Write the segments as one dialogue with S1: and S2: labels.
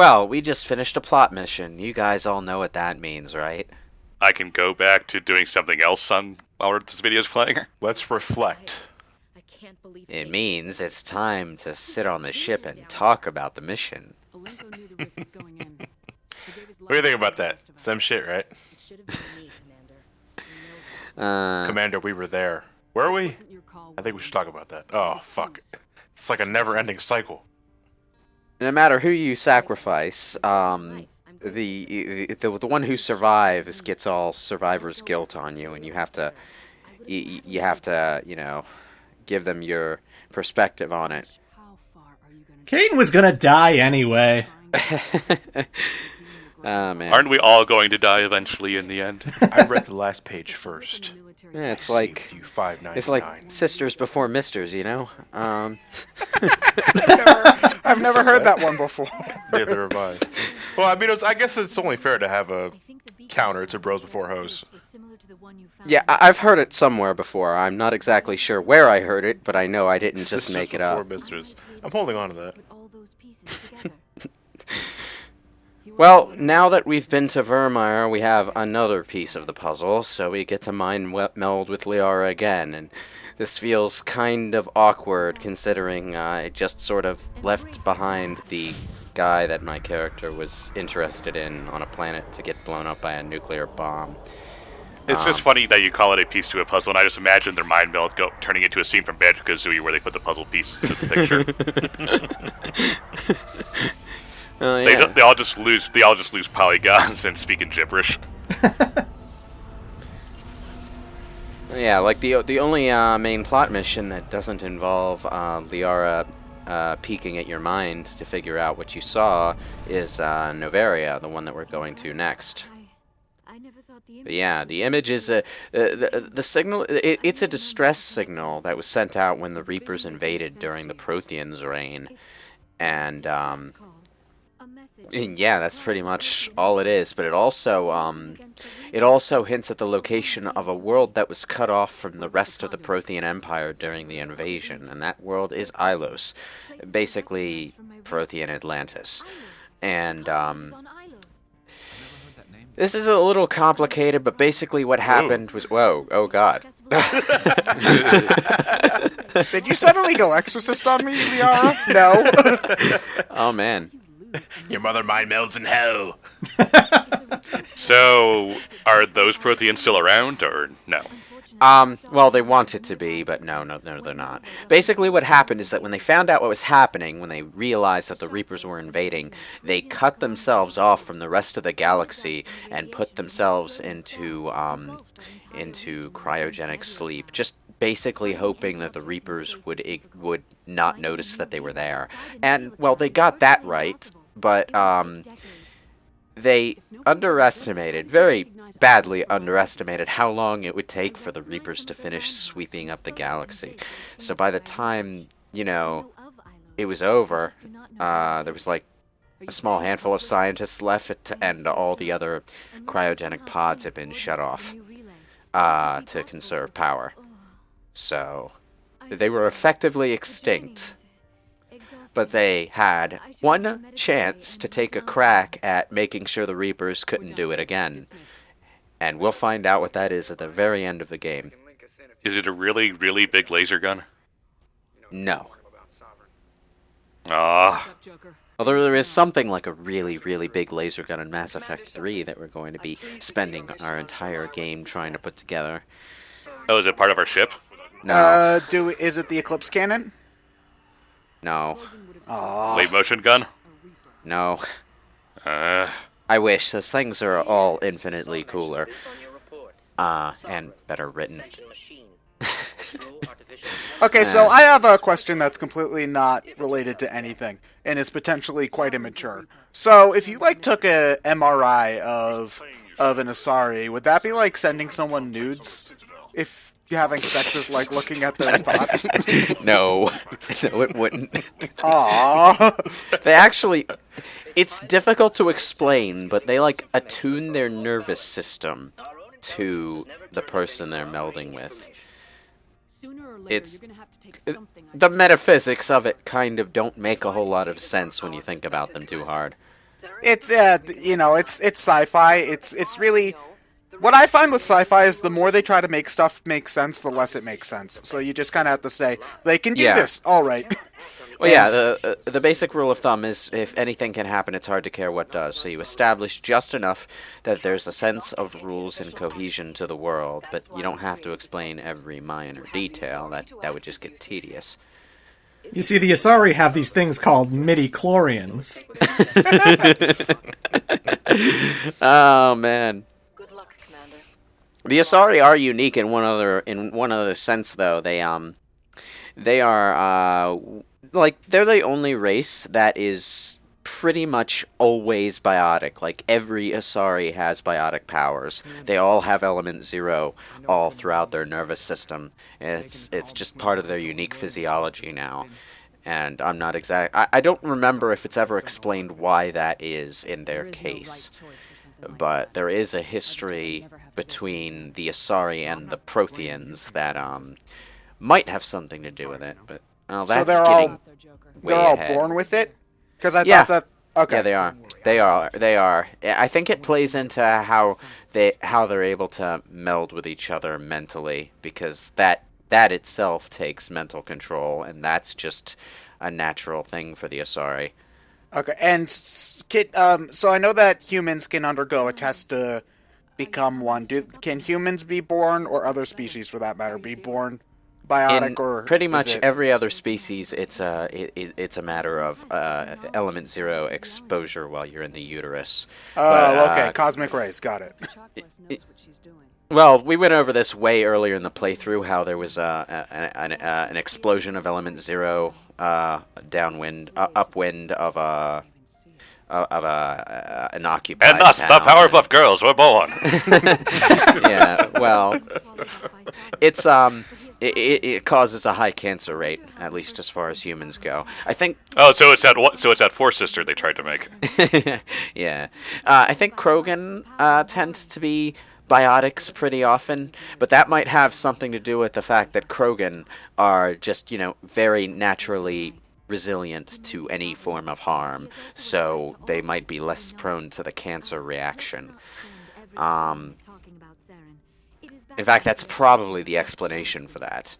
S1: Well, we just finished a plot mission. You guys all know what that means, right?
S2: I can go back to doing something else on while this video's playing.
S3: Let's reflect.
S1: It means it's time to sit on the ship and talk about the mission.
S3: What do you think about that? Some shit, right? Commander, we were there. Were we? I think we should talk about that. Oh, fuck. It's like a never-ending cycle.
S1: No matter who you sacrifice, the one who survives gets all survivor's guilt on you, and you have to, you know, give them your perspective on it.
S4: Kane was gonna die anyway.
S1: Oh, man.
S2: Aren't we all going to die eventually in the end?
S3: I read the last page first.
S1: Yeah, it's like sisters before misters, you know.
S5: I've never heard that one before.
S3: Neither have I. Well, I mean, I guess it's only fair to have a counter to bros before hoes.
S1: Yeah, I've heard it somewhere before. I'm not exactly sure where I heard it, but I know I didn't just make it up.
S3: Misters. I'm holding on to that.
S1: Well, now that we've been to Vermeer, we have another piece of the puzzle, so we get to mind meld with Liara again, and this feels kind of awkward considering I just sort of left behind the guy that my character was interested in on a planet to get blown up by a nuclear bomb.
S2: It's just funny that you call it a piece to a puzzle, and I just imagine their mind meld turning into a scene from Banjo-Kazooie where they put the puzzle pieces into the picture.
S1: Yeah.
S2: They all just lose polygons and speak in gibberish.
S1: Yeah, like the only main plot mission that doesn't involve Liara peeking at your mind to figure out what you saw is Novaria, the one that we're going to next. But yeah, the image is the signal. It's a distress signal that was sent out when the Reapers invaded during the Protheans' reign, and yeah, that's pretty much all it is. But it also hints at the location of a world that was cut off from the rest of the Prothean Empire during the invasion, and that world is Ilos, basically Prothean Atlantis. And this is a little complicated, but basically what happened was... Whoa, oh god.
S5: Did you suddenly go exorcist on me, Liara? No.
S1: Oh man.
S3: Your mother mind melds in hell.
S2: So, are those Protheans still around, or no?
S1: Well, they wanted to be, but no, they're not. Basically what happened is that when they found out what was happening, when they realized that the Reapers were invading, they cut themselves off from the rest of the galaxy and put themselves into cryogenic sleep, just basically hoping that the Reapers would not notice that they were there. And, well, they got that right, but they very badly underestimated how long it would take for the Reapers to finish sweeping up the galaxy. So by the time, you know, it was over, there was like a small handful of scientists left, and all the other cryogenic pods had been shut off to conserve power. So they were effectively extinct. But they had one chance to take a crack at making sure the Reapers couldn't do it again. And we'll find out what that is at the very end of the game.
S2: Is it a really, really big laser gun?
S1: No.
S2: Ah.
S1: Although there is something like a really, really big laser gun in Mass Effect 3 that we're going to be spending our entire game trying to put together.
S2: Oh, is it part of our ship?
S1: No.
S5: Is it the Eclipse cannon?
S1: No.
S2: Wave motion gun?
S1: No. I wish. Those things are all infinitely cooler. And better written.
S5: Okay, so I have a question that's completely not related to anything, and is potentially quite immature. So, if you, like, took a MRI of an Asari, would that be like sending someone nudes? If having sex is like looking at their thoughts?
S1: No. No, it wouldn't.
S5: Aww.
S1: They actually... It's difficult to explain, but they, like, attune their nervous system to the person they're melding with. It's... The metaphysics of it kind of don't make a whole lot of sense when you think about them too hard.
S5: it's it's sci-fi. It's really what I find with sci-fi is the more they try to make stuff make sense, the less it makes sense. So you just kind of have to say they can do this. All right.
S1: Well, yeah, the basic rule of thumb is if anything can happen, it's hard to care what does. So you establish just enough that there's a sense of rules and cohesion to the world, but you don't have to explain every minor detail. That would just get tedious.
S4: You see, the Asari have these things called midi-chlorians.
S1: Oh man. The Asari are unique in one other sense, though. They are like they're the only race that is pretty much always biotic. Like every Asari has biotic powers. They all have element 0 all throughout their nervous system. It's just part of their unique physiology now. And I'm not I don't remember if it's ever explained why that is in their case. But there is a history between the Asari and the Protheans that might have something to do with it. But that's
S5: So they're
S1: getting
S5: all
S1: way
S5: they're all
S1: ahead.
S5: born with it? Because I
S1: Yeah.
S5: thought that okay.
S1: Yeah, they are. I think it plays into how they're able to meld with each other mentally, because that itself takes mental control, and that's just a natural thing for the Asari.
S5: Okay, and so I know that humans can undergo a test to become one. Can humans be born, or other species for that matter, be born biotic,
S1: In
S5: or
S1: pretty
S5: is
S1: much
S5: it...
S1: every other species, it's a matter of element 0 exposure while you're in the uterus.
S5: Oh, okay, cosmic rays, got it.
S1: Well, we went over this way earlier in the playthrough, how there was an explosion of element 0 upwind of an occupied
S2: And thus, the
S1: town.
S2: Powerpuff Girls were born.
S1: Yeah, well, it causes a high cancer rate, at least as far as humans go. I think.
S2: Oh, so it's that Force Sister they tried to make.
S1: Yeah, I think Krogan tends to be biotics pretty often, but that might have something to do with the fact that Krogan are just, very naturally resilient to any form of harm, so they might be less prone to the cancer reaction. In fact, that's probably the explanation for that.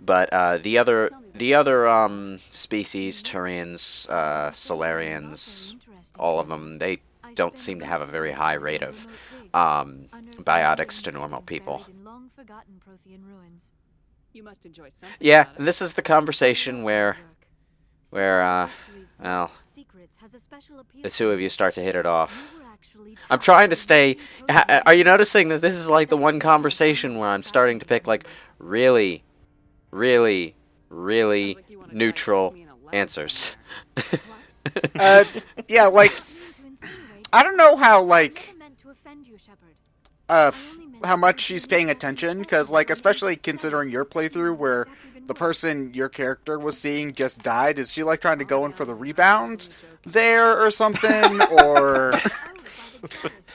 S1: But the other species, Turians, Solarians, all of them, they don't seem to have a very high rate of biotics to normal people. Yeah, and this is the conversation where well, the two of you start to hit it off. I'm trying to stay... Are you noticing that this is like the one conversation where I'm starting to pick like really, really, really neutral answers?
S5: Yeah, like I don't know how how much she's paying attention, because especially considering your playthrough where the person your character was seeing just died, is she trying to go in for the rebound there or something, or...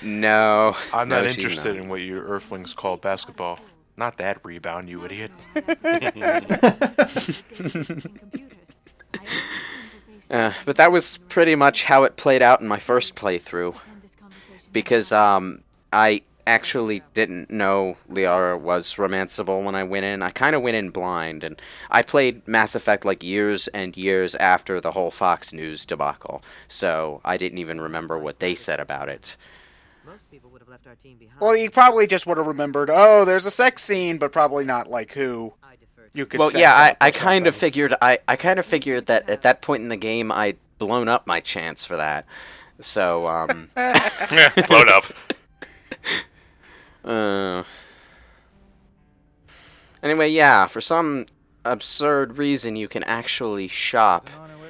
S1: No.
S3: I'm not
S1: she's
S3: interested
S1: not.
S3: in what you Earthlings call basketball. Not that rebound, you idiot.
S1: But that was pretty much how it played out in my first playthrough, because I actually didn't know Liara was romanceable when I went in. I kind of went in blind, and I played Mass Effect years and years after the whole Fox News debacle, so I didn't even remember what they said about it.
S5: Well, you probably just would have remembered, oh, there's a sex scene, but probably not who you could.
S1: Well,
S5: sex
S1: yeah,
S5: up
S1: I
S5: or
S1: kind of
S5: something.
S1: figured that at that point in the game I'd blown up my chance for that. So
S2: Blown up.
S1: Anyway, yeah, for some absurd reason you can actually shop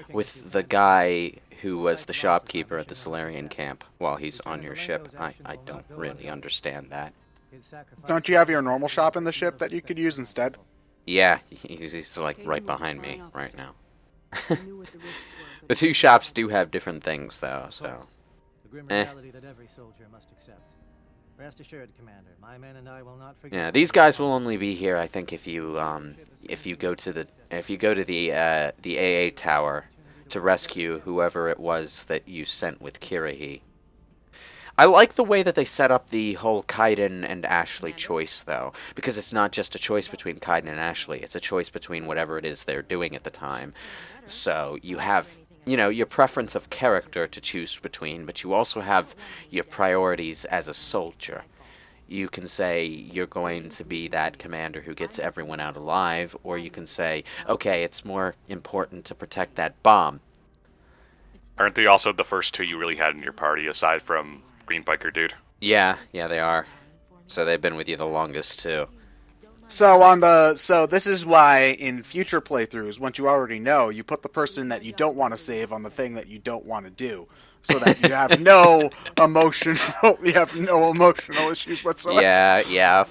S1: with the guy who was the shopkeeper at the Solarian camp while he's on your ship. I don't really understand that.
S5: Don't you have your normal shop in the ship that you could use instead?
S1: Yeah, he's right behind me right now. The two shops do have different things, though, so...
S6: The grim reality that every soldier must accept. Rest assured, Commander, my men and I will not forget.
S1: Yeah, these guys will only be here, I think, if you go to the AA tower to rescue whoever it was that you sent with Kirahi. I like the way that they set up the whole Kaiden and Ashley choice, though, because it's not just a choice between Kaiden and Ashley, it's a choice between whatever it is they're doing at the time. So you have, your preference of character to choose between, but you also have your priorities as a soldier. You can say you're going to be that commander who gets everyone out alive, or you can say, okay, it's more important to protect that bomb.
S2: Aren't they also the first two you really had in your party, aside from Green Biker Dude?
S1: Yeah, they are. So they've been with you the longest, too.
S5: So this is why in future playthroughs, once you already know, you put the person that you don't want to save on the thing that you don't want to do, so that you have no emotional issues whatsoever.
S1: Yeah.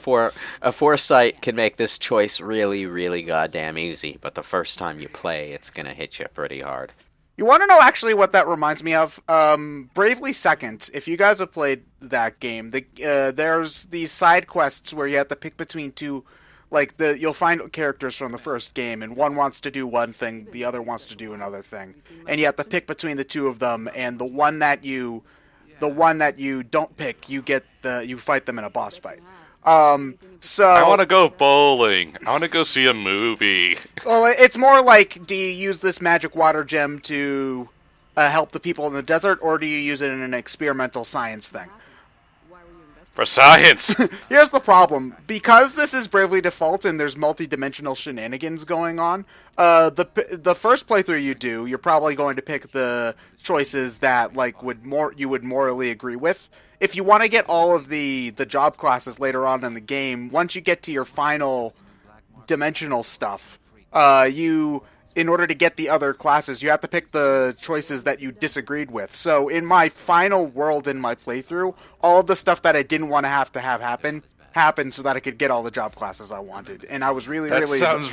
S1: A foresight can make this choice really, really goddamn easy, but the first time you play, it's gonna hit you pretty hard.
S5: You want to know actually what that reminds me of? Bravely Second. If you guys have played that game, there's these side quests where you have to pick between two. You'll find characters from the first game, and one wants to do one thing, the other wants to do another thing, and you have to pick between the two of them. And the one that you don't pick, you fight them in a boss fight. So
S2: I want to go bowling. I want to go see a movie.
S5: Well, it's more like, do you use this magic water gem to help the people in the desert, or do you use it in an experimental science thing?
S2: For science!
S5: Here's the problem. Because this is Bravely Default and there's multi-dimensional shenanigans going on, the first playthrough you do, you're probably going to pick the choices that you would morally agree with. If you want to get all of the job classes later on in the game, once you get to your final dimensional stuff, in order to get the other classes, you have to pick the choices that you disagreed with. So in my final world in my playthrough, all of the stuff that I didn't want to have happen happened so that I could get all the job classes I wanted. And I was really...
S3: That sounds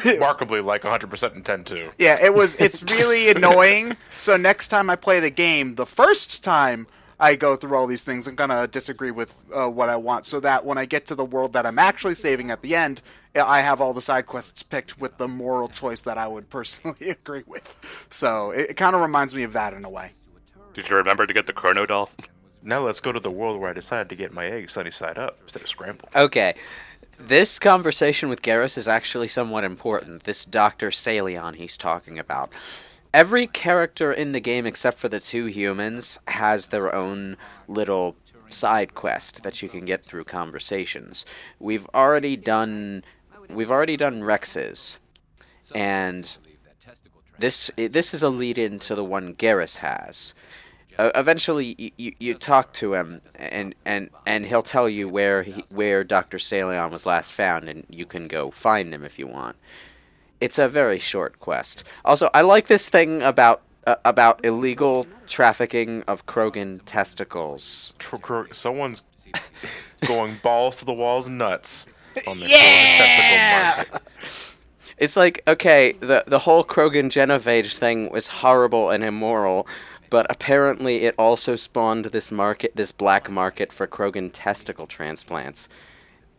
S3: remarkably like 100% intent to.
S5: Yeah, it's really annoying. So next time I play the game, the first time I go through all these things, I'm going to disagree with what I want, so that when I get to the world that I'm actually saving at the end, I have all the side quests picked with the moral choice that I would personally agree with. So it kind of reminds me of that in a way.
S2: Did you remember to get the Chrono Doll?
S3: Now let's go to the world where I decided to get my eggs sunny side up instead of scrambled.
S1: Okay. This conversation with Garrus is actually somewhat important. This Dr. Salion he's talking about. Every character in the game except for the two humans has their own little side quest that you can get through conversations. We've already done Rex's, and this is a lead-in to the one Garrus has. Eventually, you talk to him, and he'll tell you where Dr. Salion was last found, and you can go find him if you want. It's a very short quest. Also, I like this thing about illegal trafficking of Krogan testicles.
S3: Someone's going balls to the walls nuts on the Krogan testicle market.
S1: It's like, okay, the whole Krogan genophage thing was horrible and immoral, but apparently it also spawned this black market for Krogan testicle transplants.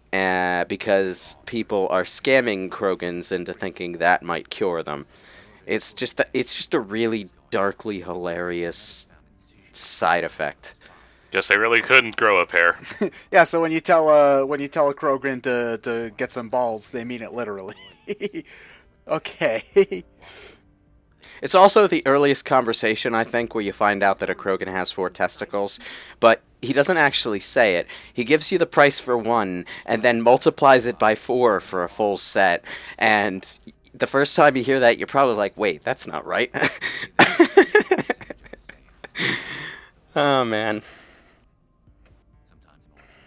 S1: Because people are scamming Krogans into thinking that might cure them. It's just a really darkly hilarious side effect.
S2: Guess they really couldn't grow a pair.
S5: Yeah, so when you tell a Krogan to get some balls, they mean it literally. Okay.
S1: It's also the earliest conversation, I think, where you find out that a Krogan has 4 testicles, but he doesn't actually say it. He gives you the price for one, and then multiplies it by 4 for a full set, and the first time you hear that, you're probably like, wait, that's not right. Oh, man.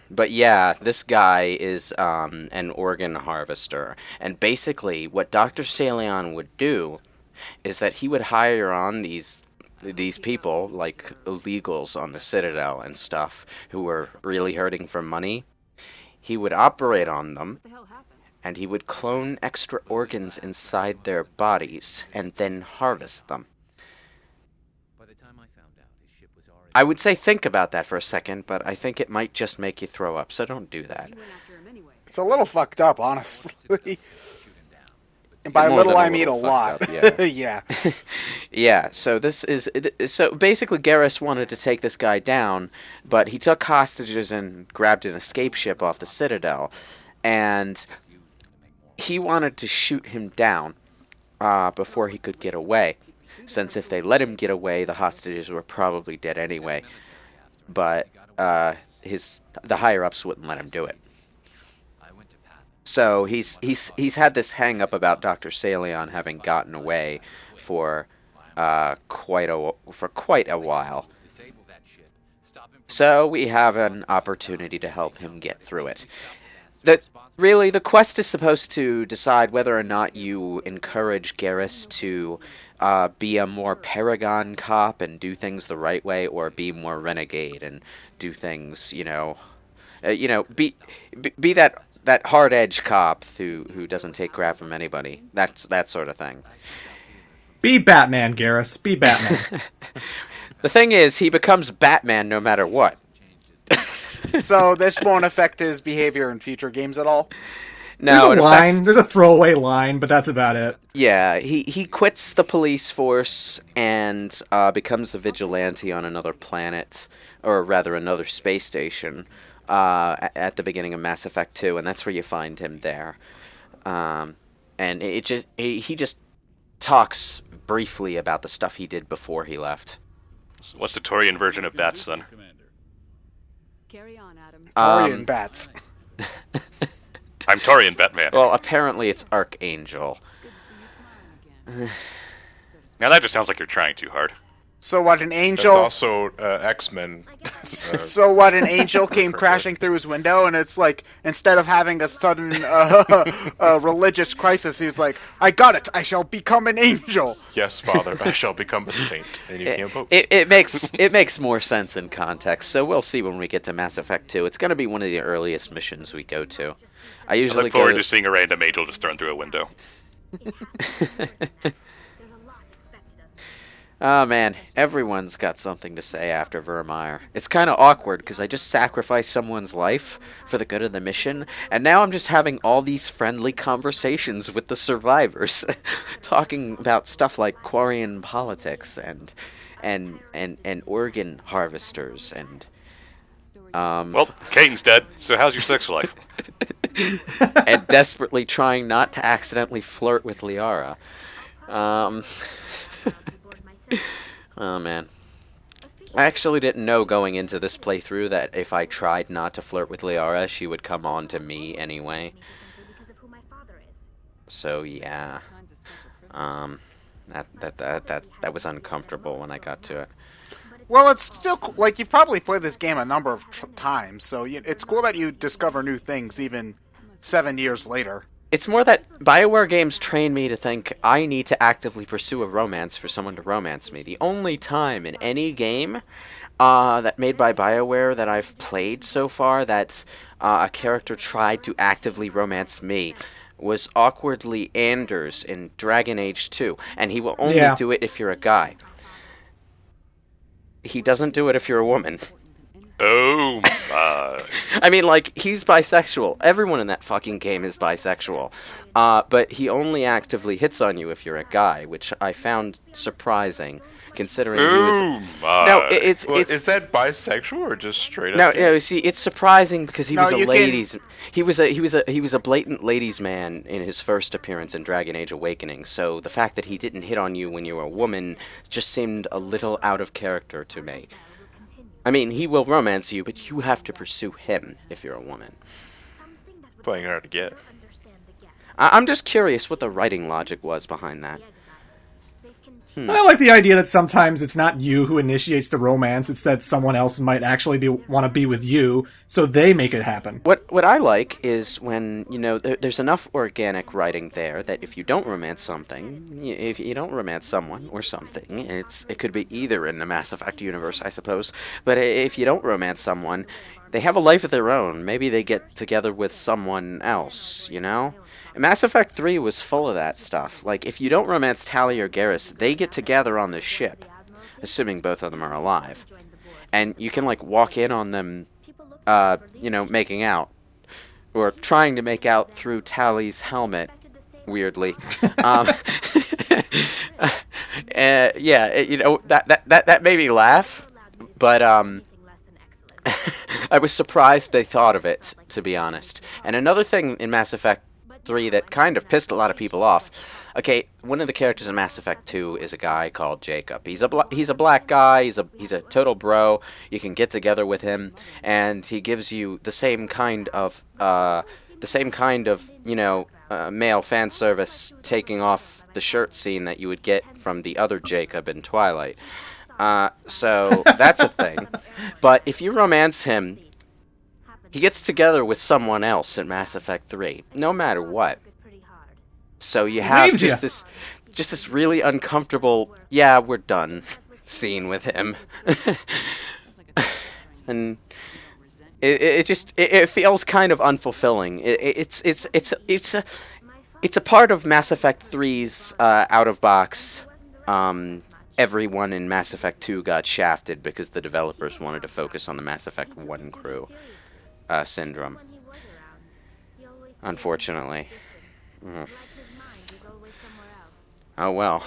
S1: But yeah, this guy is an organ harvester, and basically what Dr. Salion would do is that he would hire on these people, like illegals on the Citadel and stuff, who were really hurting for money. He would operate on them, and he would clone extra organs inside their bodies, and then harvest them. I would say think about that for a second, but I think it might just make you throw up, so don't do that.
S5: It's a little fucked up, honestly. And by
S1: More
S5: little,
S1: than a
S5: I mean a
S1: little
S5: lot.
S1: fucked up,
S5: Yeah.
S1: Yeah, so so basically Garrus wanted to take this guy down, but he took hostages and grabbed an escape ship off the Citadel, and he wanted to shoot him down before he could get away, since if they let him get away, the hostages were probably dead anyway. But the higher ups wouldn't let him do it. So he's had this hang up about Dr. Salion having gotten away for quite a while. So we have an opportunity to help him get through it. The quest is supposed to decide whether or not you encourage Garrus to be a more Paragon cop and do things the right way, or be more renegade and do things, be that hard edge cop who doesn't take crap from anybody. That sort of thing.
S4: Be Batman, Garrus. Be Batman.
S1: The thing is, he becomes Batman no matter what.
S5: So this won't affect his behavior in future games at all?
S1: No,
S4: There's a line. There's a throwaway line, but that's about it.
S1: Yeah, he quits the police force and becomes a vigilante on another planet, or rather another space station, at the beginning of Mass Effect 2, and that's where you find him there. And he just talks briefly about the stuff he did before he left.
S2: So what's the Torian version of Bats, then?
S7: Carry on, Adams.
S5: Torian bats.
S2: I'm Torian Batman.
S1: Well, apparently it's Archangel.
S2: Now that just sounds like you're trying too hard.
S5: So what, an
S3: That's
S5: angel...
S3: also X-Men.
S5: So what, an angel came crashing through his window, and it's like, instead of having a sudden religious crisis, he was like, I got it, I shall become an angel.
S3: Yes, Father, I shall become a saint. And you can't vote.
S1: It makes more sense in context, so we'll see when we get to Mass Effect 2. It's going to be one of the earliest missions we go to. I
S2: I look forward to seeing a random angel just thrown through a window.
S1: Oh man, everyone's got something to say after Vermeer. It's kind of awkward because I just sacrificed someone's life for the good of the mission, and now I'm just having all these friendly conversations with the survivors, talking about stuff like Quarian politics and organ harvesters and
S2: Well, Kane's dead, so how's your sex life?
S1: and desperately trying not to accidentally flirt with Liara. Oh man. I actually didn't know going into this playthrough that if I tried not to flirt with Liara, she would come on to me anyway. So yeah. That was uncomfortable when I got to it.
S5: Well, it's still cool. Like, you've probably played this game a number of times, so it's cool that you discover new things even 7 years later.
S1: It's more that BioWare games train me to think I need to actively pursue a romance for someone to romance me. The only time in any game that made by BioWare that I've played so far that a character tried to actively romance me was awkwardly Anders in Dragon Age 2, and he will only do it if you're a guy. He doesn't do it if you're a woman.
S2: Oh my.
S1: I mean, like, he's bisexual. Everyone in that fucking game is bisexual. But he only actively hits on you if you're a guy, which I found surprising, considering he was...
S2: my.
S1: No,
S3: Is that bisexual or just straight up?
S1: No, see, it's surprising because he was a
S5: you
S1: ladies... He was a blatant ladies' man in his first appearance in Dragon Age Awakening, so the fact that he didn't hit on you when you were a woman just seemed a little out of character to me. I mean, he will romance you, but you have to pursue him if you're a woman.
S3: Playing hard to get.
S1: I'm just curious what the writing logic was behind that.
S4: I like the idea that sometimes it's not you who initiates the romance, it's that someone else might actually want to be with you, so they make it happen.
S1: What I like is when, there's enough organic writing there that if you don't romance something, if you don't romance someone or something, it could be either in the Mass Effect universe, I suppose, but if you don't romance someone, they have a life of their own. Maybe they get together with someone else, Mass Effect 3 was full of that stuff. Like, if you don't romance Tali or Garrus, they get together on the ship, assuming both of them are alive. And you can, like, walk in on them, making out. Or trying to make out through Tali's helmet weirdly. Um, that made me laugh, but I was surprised they thought of it, to be honest. And another thing in Mass Effect 3 that kind of pissed a lot of people off. Okay, one of the characters in Mass Effect 2 is a guy called Jacob. He's a black guy. He's a total bro. You can get together with him, and he gives you the same kind of male fan service taking off the shirt scene that you would get from the other Jacob in Twilight. So that's a thing. But if you romance him, he gets together with someone else in Mass Effect 3, no matter what. So you have just this really uncomfortable, yeah, we're done scene with him. And it feels kind of unfulfilling. It's a part of Mass Effect 3's out of box. Everyone in Mass Effect 2 got shafted because the developers wanted to focus on the Mass Effect 1 crew syndrome. Unfortunately. Oh well.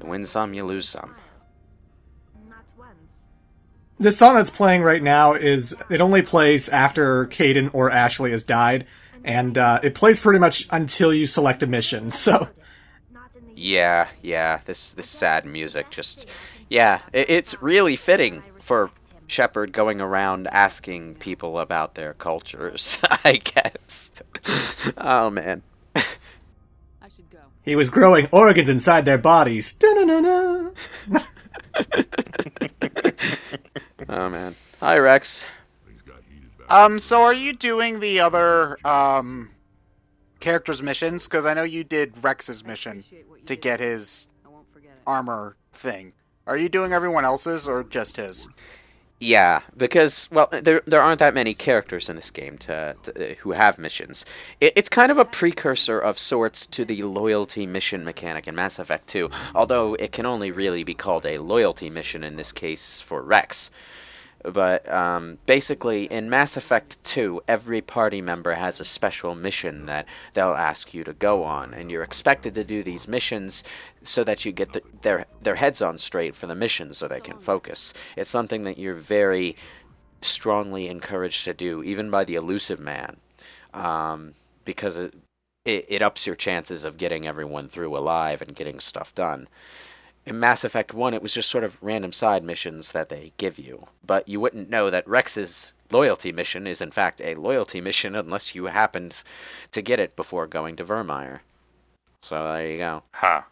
S1: You win some, you lose some.
S4: The song that's playing right now it only plays after Caden or Ashley has died, and it plays pretty much until you select a mission, so...
S1: Yeah, this sad music it's really fitting for Shepard going around asking people about their cultures, I guess. Oh, man.
S7: I should go.
S4: He was growing organs inside their bodies. Da-na-na-na.
S1: Oh, man. Hi, Rex.
S5: So are you doing the other, characters' missions? Because I know you did Rex's mission to get his armor thing. Are you doing everyone else's or just his?
S1: Yeah, because, well, there aren't that many characters in this game who have missions. It's kind of a precursor of sorts to the loyalty mission mechanic in Mass Effect 2, although it can only really be called a loyalty mission in this case for Rex. But basically, in Mass Effect 2, every party member has a special mission that they'll ask you to go on, and you're expected to do these missions so that you get their heads on straight for the mission so they can focus. It's something that you're very strongly encouraged to do, even by the Elusive Man, because it ups your chances of getting everyone through alive and getting stuff done. In Mass Effect 1, it was just sort of random side missions that they give you. But you wouldn't know that Rex's loyalty mission is in fact a loyalty mission unless you happened to get it before going to Vermeer. So there you go.
S2: Huh.